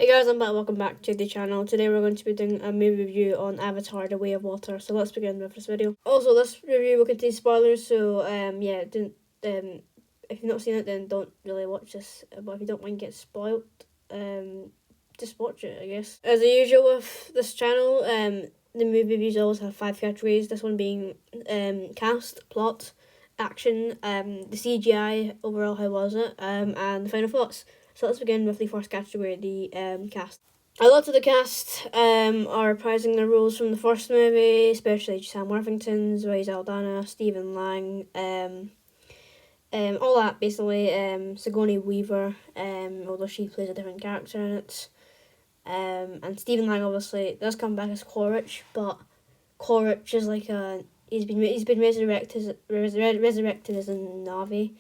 Hey guys, I'm back. Welcome back to the channel. Today we're going to be doing a movie review on Avatar: The Way of Water. So let's begin with this video. Also, this review will contain spoilers, so yeah, don't if you've not seen it, then don't really watch this. But if you don't mind getting spoiled, just watch it, I guess. As usual with this channel, the movie reviews always have 5 categories. This one being cast, plot, action, the CGI overall, how was it, and the final thoughts. So let's begin with the first category, the cast. A lot of the cast are reprising their roles from the first movie, especially Sam Worthington, Zoe Saldana, Stephen Lang, all that basically. Sigourney Weaver, although she plays a different character in it. And Stephen Lang obviously does come back as Quaritch, but Quaritch is like he's been resurrected as a Na'vi.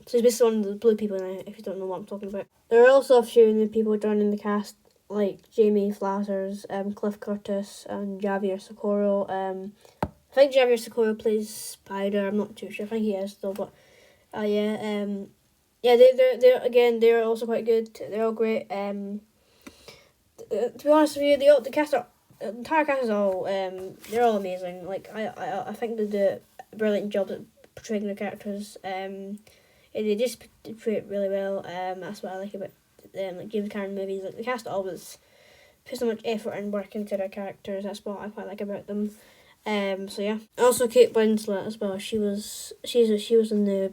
So he's basically one of the blue people now, if you don't know what I'm talking about. There are also a few new people joining the cast, like Jamie Flatters, Cliff Curtis, and Javier Socorro. I think Javier Socorro plays Spider. I'm not too sure. I think he is though, but yeah. Yeah, they're also quite good. They're all great. To be honest with you, the entire cast is all they're all amazing. Like I think they do a brilliant job at portraying their characters. They just portray it really well. That's what I like about like James Cameron movies. Like the cast always put so much effort and work into their characters. That's what I quite like about them. So yeah. Also Kate Winslet as well. She was in the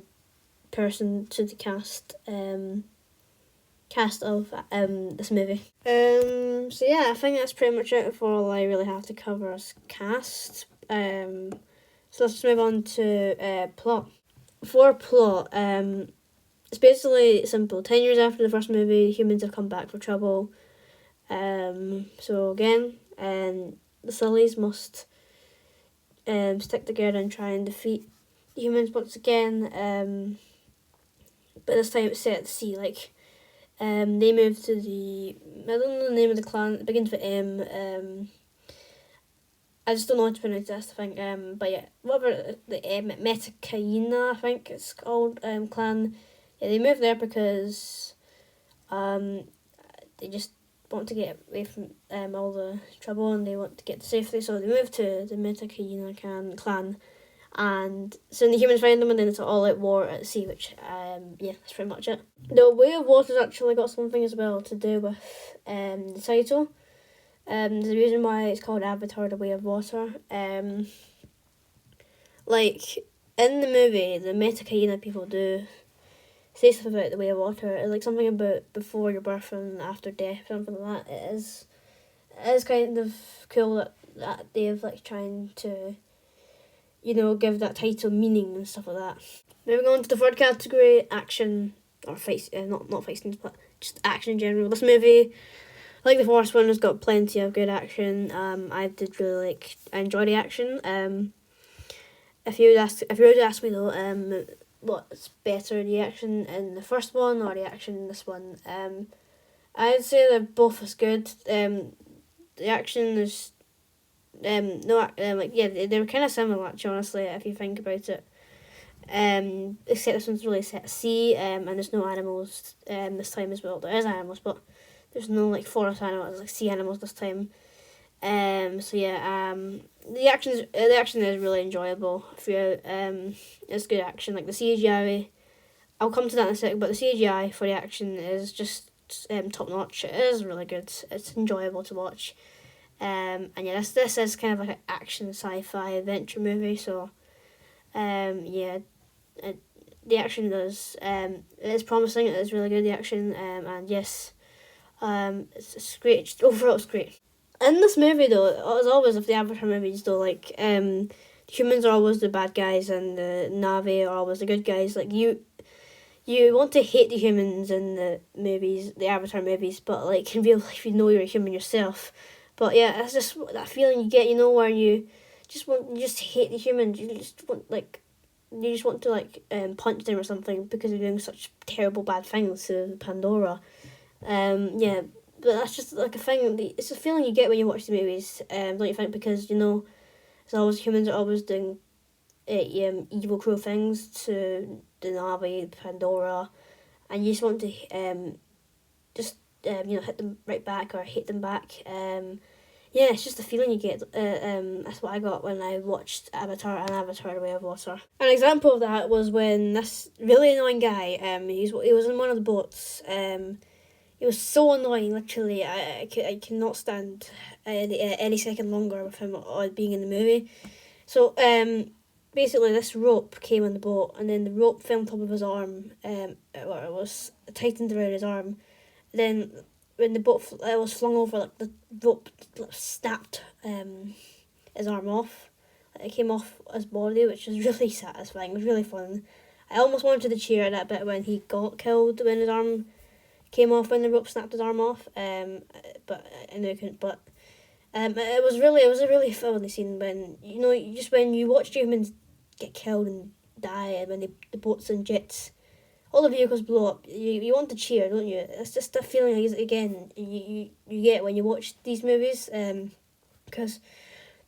person to the cast of this movie. So yeah, I think that's pretty much it for all I really have to cover as cast. So let's just move on to plot. For plot, it's basically simple. 10 years after the first movie, humans have come back for trouble. So again, the Sullys must stick together and try and defeat humans once again. But this time it's set at the sea. Like, they move to I don't know the name of the clan. It begins with M. I just don't know how to pronounce this, I think. But yeah, whatever, the Metakaina, I think it's called, clan. Yeah, they moved there because they just want to get away from all the trouble and they want to get to safety. So they moved to the Metakaina clan. And soon the humans find them, and then it's all out war at sea, which, yeah, that's pretty much it. The Way of Water's actually got something as well to do with the title. There's a reason why it's called Avatar: The Way of Water. Like, in the movie, the Metakaina people do say stuff about the Way of Water. It's like something about before your birth and after death, something like that. It is kind of cool that they've, like, trying to, give that title meaning and stuff like that. Moving on to the third category, action, or fight, not fight scenes, but just action in general. This movie, like the first one, has got plenty of good action. I enjoy the action. If you were to ask me though, what's better, the action in the first one or the action in this one? I'd say they're both as good. The action is they were kind of similar actually, honestly, if you think about it. Except this one's really set at sea, and there's no animals this time as well. There is animals, but there's no like forest animals, like sea animals this time. So yeah, the action is really enjoyable throughout. It's good action. Like the CGI, I'll come to that in a second, but the CGI for the action is just top notch. It is really good. It's enjoyable to watch. And yeah, this is kind of like an action sci-fi adventure movie. So, yeah, the action it is promising. It is really good, the action. And yes, it's great. Overall, it's great. In this movie, though, as always with the Avatar movies, though, like, humans are always the bad guys and the Na'vi are always the good guys. Like, you want to hate the humans in the movies, the Avatar movies, but, like, in real life, you know you're a human yourself. But yeah, it's just that feeling you get, where you just hate the humans. You just want to punch them or something because they're doing such terrible bad things to Pandora. Yeah, but that's just like a thing. It's a feeling you get when you watch the movies. Don't you think? Because it's always humans are always doing evil, cruel things to the Na'vi, Pandora, and you just want to just hit them right back or hate them back. Yeah, it's just the feeling you get. That's what I got when I watched Avatar and Avatar: The Way of Water. An example of that was when this really annoying guy, he was in one of the boats. He was so annoying, literally. I cannot stand any second longer with him being in the movie. So, basically, this rope came on the boat, and then the rope fell on top of his arm, or it was tightened around his arm. Then, when the boat was flung over, like the rope snapped his arm off. It came off his body, which was really satisfying. It was really fun. I almost wanted to cheer at that bit when he got killed, when his arm came off, when the rope snapped his arm off. But I know I couldn't. But it was a really funny scene when just when you watch humans get killed and die, and when the boats and jets, all the vehicles blow up. You want to cheer, don't you? It's just a feeling again you get when you watch these movies, because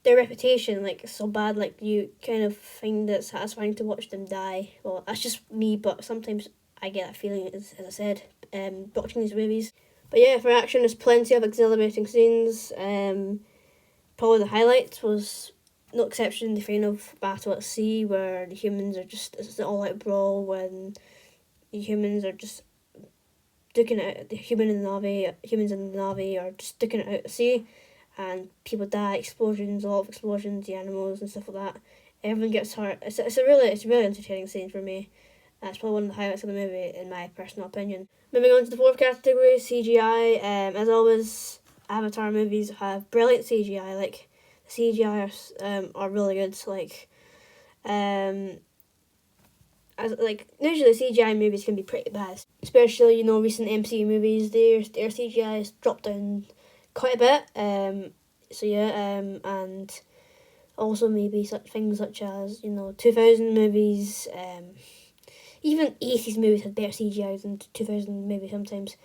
their reputation is so bad. Like, you kind of find it satisfying to watch them die. Well, that's just me, but sometimes I get that feeling, as I said, watching these movies. But yeah, for action, there's plenty of exhilarating scenes. Probably the highlight was, no exception, the final battle at sea, where the humans are just, it's an all-out brawl when the humans are just duking it out. The humans in the Navy are just duking it out at sea, and people die, explosions, a lot of explosions, the animals and stuff like that. Everyone gets hurt. It's a really entertaining scene for me. That's probably one of the highlights of the movie, in my personal opinion. Moving on to the fourth category, CGI. As always, Avatar movies have brilliant CGI. Like, the CGI are really good. Usually CGI movies can be pretty bad, especially recent MCU movies. Their CGI has dropped down quite a bit. And also maybe things such as 2000 movies. Even 80s movies had better CGI than 2000 movies sometimes.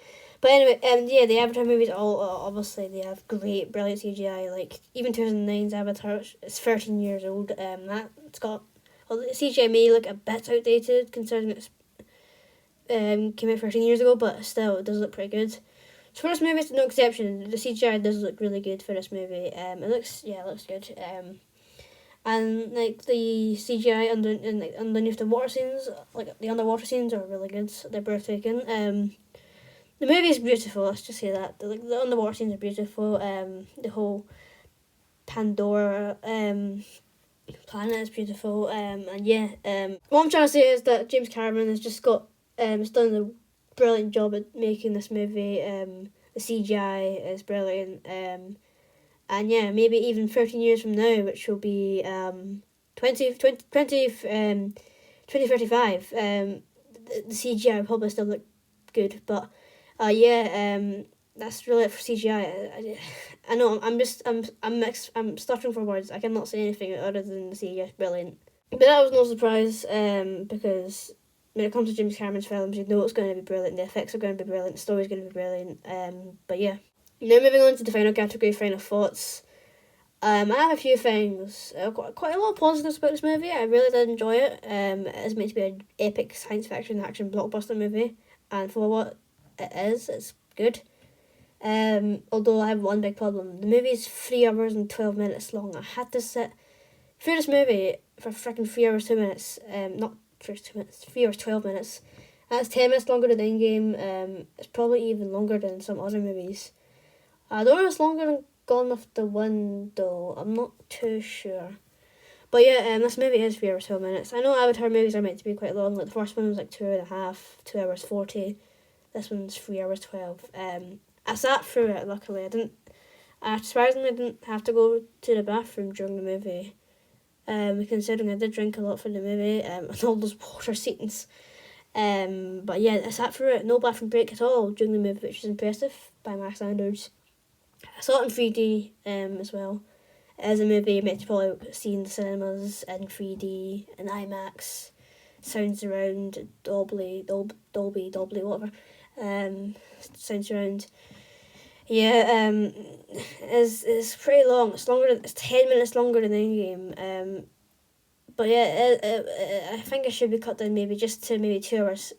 But anyway, the Avatar movies, all obviously they have great, brilliant CGI. Like, even 2009's Avatar, it's 13 years old. That's got, well, the CGI may look a bit outdated considering it's came out 13 years ago, but still it does look pretty good. So for this movie, it's no exception. The CGI does look really good for this movie. It looks good. And the CGI underneath the water scenes, like the underwater scenes, are really good. They're breathtaking. The movie is beautiful. Let's just say that. The underwater scenes are beautiful. The whole Pandora planet is beautiful. What I'm trying to say is that James Cameron has just has done a brilliant job at making this movie. The CGI is brilliant. And yeah, maybe even 13 years from now, which will be 2035, the CGI will probably still look good. But that's really it for CGI. I know I'm stuttering for words. I cannot say anything other than the CGI is brilliant. But that was no surprise, because when it comes to James Cameron's films, you know it's going to be brilliant. The effects are going to be brilliant. The story's going to be brilliant. But yeah. Now moving on to the final category, final thoughts. I have a few things. Quite a lot of positives about this movie. I really did enjoy it. It is meant to be an epic science fiction action blockbuster movie, and for what it is, it's good. Although I have one big problem. The movie is 3 hours and 12 minutes long. I had to sit through this movie for freaking 3 hours 2 minutes. Not 3 hours 2 minutes. 3 hours 12 minutes. That's 10 minutes longer than Endgame. It's probably even longer than some other movies. I don't know if it's longer than Gone with the Wind, though. I'm not too sure. But yeah, this movie is 3 hours 12 minutes. I know Avatar movies are meant to be quite long. Like, the first one was 2.5, 2 hours 40. This one's 3 hours 12. I sat through it, luckily. I surprisingly didn't have to go to the bathroom during the movie. Considering I did drink a lot for the movie, and all those water scenes. But yeah, I sat through it, no bathroom break at all during the movie, which is impressive by my standards. I saw it in 3D as well. As a movie meant to probably see in the cinemas in 3D, in IMAX, sound surround, Dolby, whatever. Sound surround. Yeah, it's pretty long. It's 10 minutes longer than Endgame. But yeah, I think it should be cut down maybe just to maybe 2 hours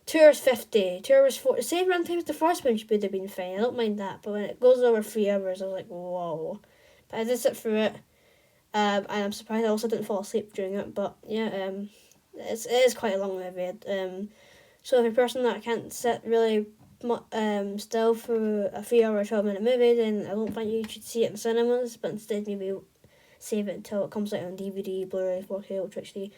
2 hours 50, 2 hours 40. Same run time as the first one should have been fine. I don't mind that, but when it goes over 3 hours, I was like, whoa. But I did sit through it, and I'm surprised I also didn't fall asleep during it. But yeah, it is quite a long movie. So if you're a person that can't sit really still for a 3 hour, 12-minute movie, then I don't think you should see it in cinemas, but instead maybe save it until it comes out on DVD, Blu-ray, 4K, Ultra HD.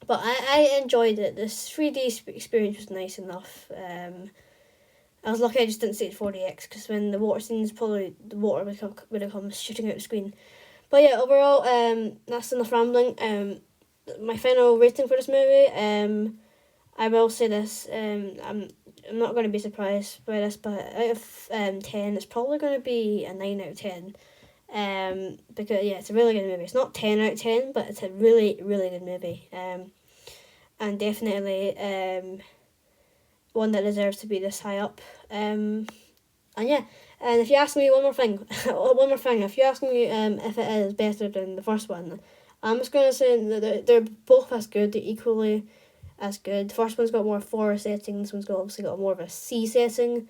But I enjoyed it. This 3D experience was nice enough. I was lucky I just didn't see it 4DX, because when the water scenes, probably the water would have come shooting out the screen. But yeah, overall, that's enough rambling. My final rating for this movie, I will say this, I'm not going to be surprised by this, but out of 10, it's probably going to be a 9 out of 10. Because yeah, it's a really good movie. It's not 10 out of 10, but it's a really, really good movie. And definitely one that deserves to be this high up. And yeah, and if you ask me one more thing, if you ask me if it is better than the first one, I'm just going to say that they're both as good, they're equally as good. The first one's got more forest setting, this one's obviously got more of a sea setting.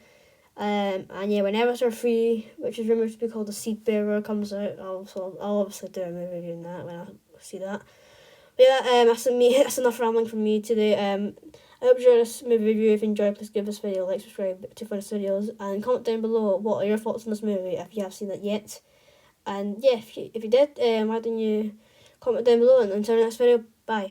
And yeah, when Avatar 3, which is rumoured to be called The Seed Bearer, comes out, I'll obviously do a movie reviewing that when I see that. But yeah, that's enough rambling from me today. I hope you enjoyed this movie review. If you enjoyed, please give this video a like, subscribe to find videos, and comment down below what are your thoughts on this movie if you have seen it yet. And yeah, if you did, why don't you comment down below, and until the next video, bye.